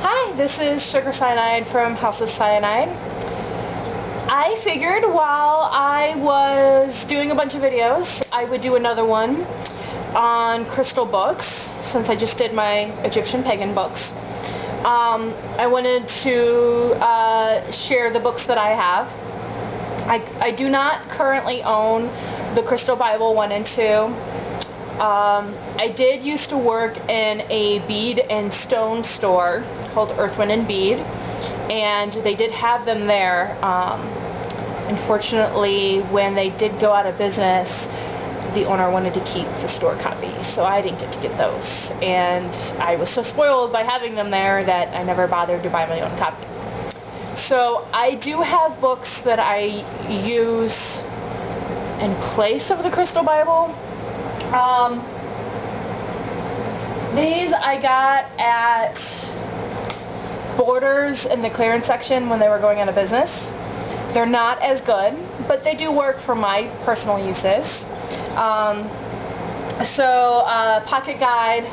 Hi, this is Sugar Cyanide from House of Cyanide. I figured while I was doing a bunch of videos, I would do another one on crystal books, since I just did my Egyptian pagan books. I wanted to share the books that I have. I do not currently own the Crystal Bible 1 and 2. I did used to work in a bead and stone store called Earth, Wind, and Bead, and they did have them there. Unfortunately, when they did go out of business, the owner wanted to keep the store copies, so I didn't get to get those. And I was so spoiled by having them there that I never bothered to buy my own copy. So I do have books that I use in place of the Crystal Bible. These I got at Borders in the clearance section when they were going out of business. They're not as good, but they do work for my personal uses. Pocket guide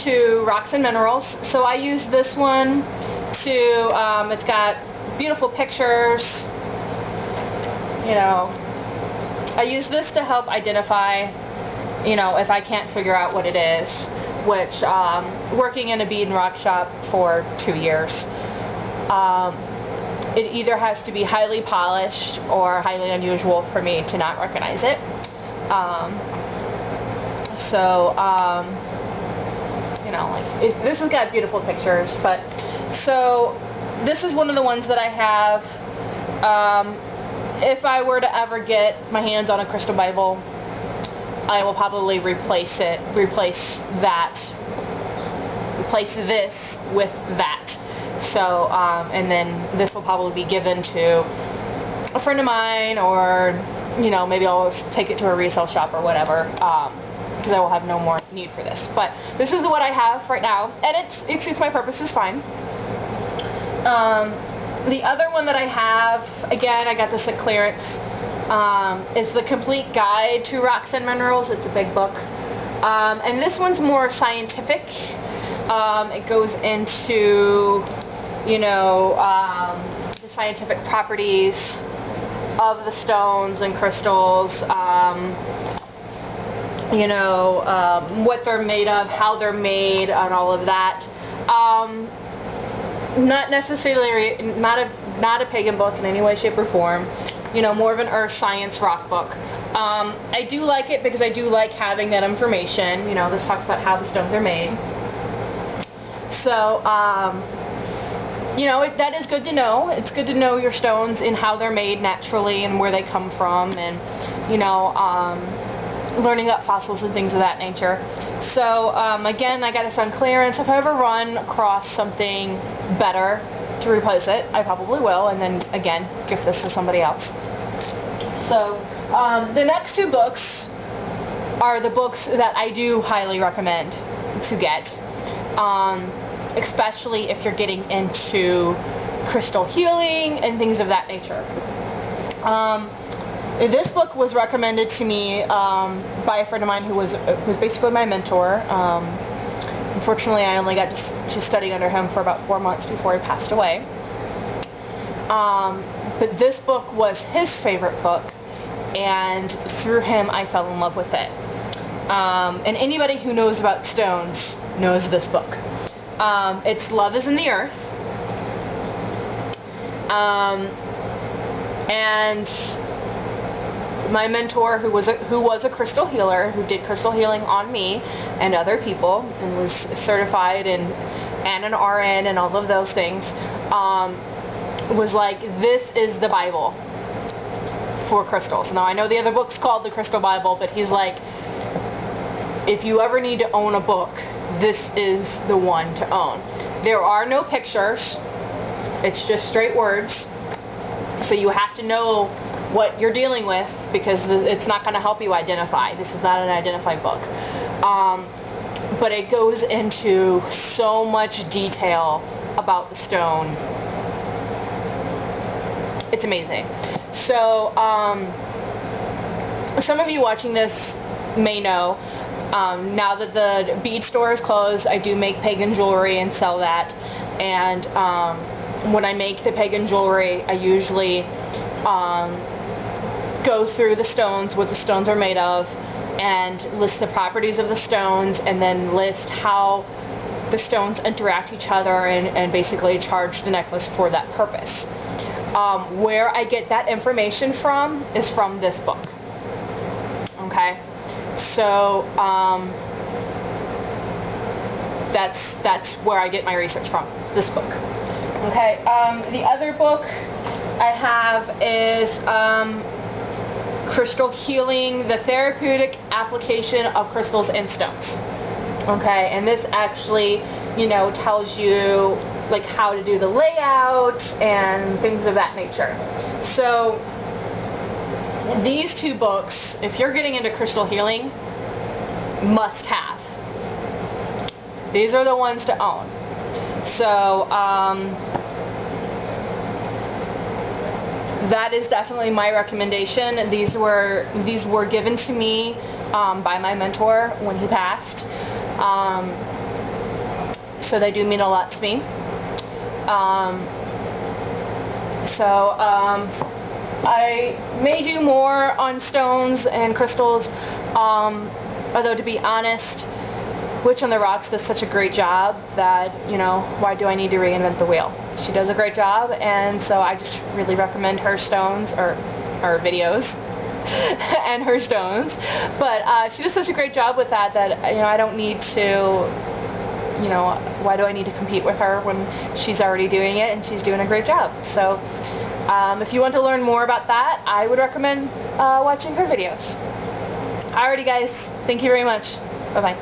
to rocks and minerals. So I use this one to, it's got beautiful pictures, you know. I use this to help identify, you know, if I can't figure out what it is, which, working in a bead and rock shop for 2 years, it either has to be highly polished or highly unusual for me to not recognize it. You know, like, this has got beautiful pictures, but, so, this is one of the ones that I have. If I were to ever get my hands on a Crystal Bible, I will probably replace this with that. So, and then this will probably be given to a friend of mine, or, you know, maybe I'll take it to a resale shop or whatever, because I will have no more need for this. But this is what I have right now, and it suits my purposes fine. The other one that I have, again, I got this at clearance, is the Complete Guide to Rocks and Minerals. It's a big book. And this one's more scientific. It goes into, you know, the scientific properties of the stones and crystals, you know, what they're made of, how they're made, and all of that. Not necessarily, not a pagan book in any way, shape, or form. You know, more of an earth science rock book. I do like it because I do like having that information. You know, this talks about how the stones are made. So, you know, that is good to know. It's good to know your stones and how they're made naturally and where they come from, and, you know, learning about fossils and things of that nature. So, again, I got this on clearance. If I ever run across something better to replace it, I probably will, and then, again, gift this to somebody else. So, the next two books are the books that I do highly recommend to get, especially if you're getting into crystal healing and things of that nature. This book was recommended to me by a friend of mine who was basically my mentor. Unfortunately, I only got to study under him for about 4 months before he passed away. But this book was his favorite book, and through him I fell in love with it. And anybody who knows about stones knows this book. It's Love is in the Earth. And my mentor, who was a crystal healer, who did crystal healing on me and other people, and was certified and an RN and all of those things, was like, this is the Bible for crystals. Now, I know the other book's called the Crystal Bible, but he's like, if you ever need to own a book, this is the one to own. There are no pictures. It's just straight words. So you have to know what you're dealing with, because it's not going to help you identify. This is not an identify book. But it goes into so much detail about the stone. It's amazing. So, some of you watching this may know, now that the bead store is closed, I do make pagan jewelry and sell that. And when I make the pagan jewelry, I usually go through the stones, what the stones are made of, and list the properties of the stones, and then list how the stones interact each other, and basically charge the necklace for that purpose. Where I get that information from is from this book. Okay, so that's where I get my research from, this book. Okay, the other book I have is Crystal Healing, the Therapeutic Application of Crystals and Stones. Okay, and this actually, you know, tells you like how to do the layout and things of that nature. So these two books, if you're getting into crystal healing, must have. These are the ones to own. So that is definitely my recommendation. These were given to me by my mentor when he passed. So they do mean a lot to me. I may do more on stones and crystals, although to be honest, Witch on the Rocks does such a great job that, you know, why do I need to reinvent the wheel? She does a great job, and so I just really recommend her stones, or videos, and her stones. But she does such a great job with that, you know, I don't need to, you know, why do I need to compete with her when she's already doing it and she's doing a great job? So if you want to learn more about that, I would recommend watching her videos. Alrighty guys, thank you very much. Bye-bye.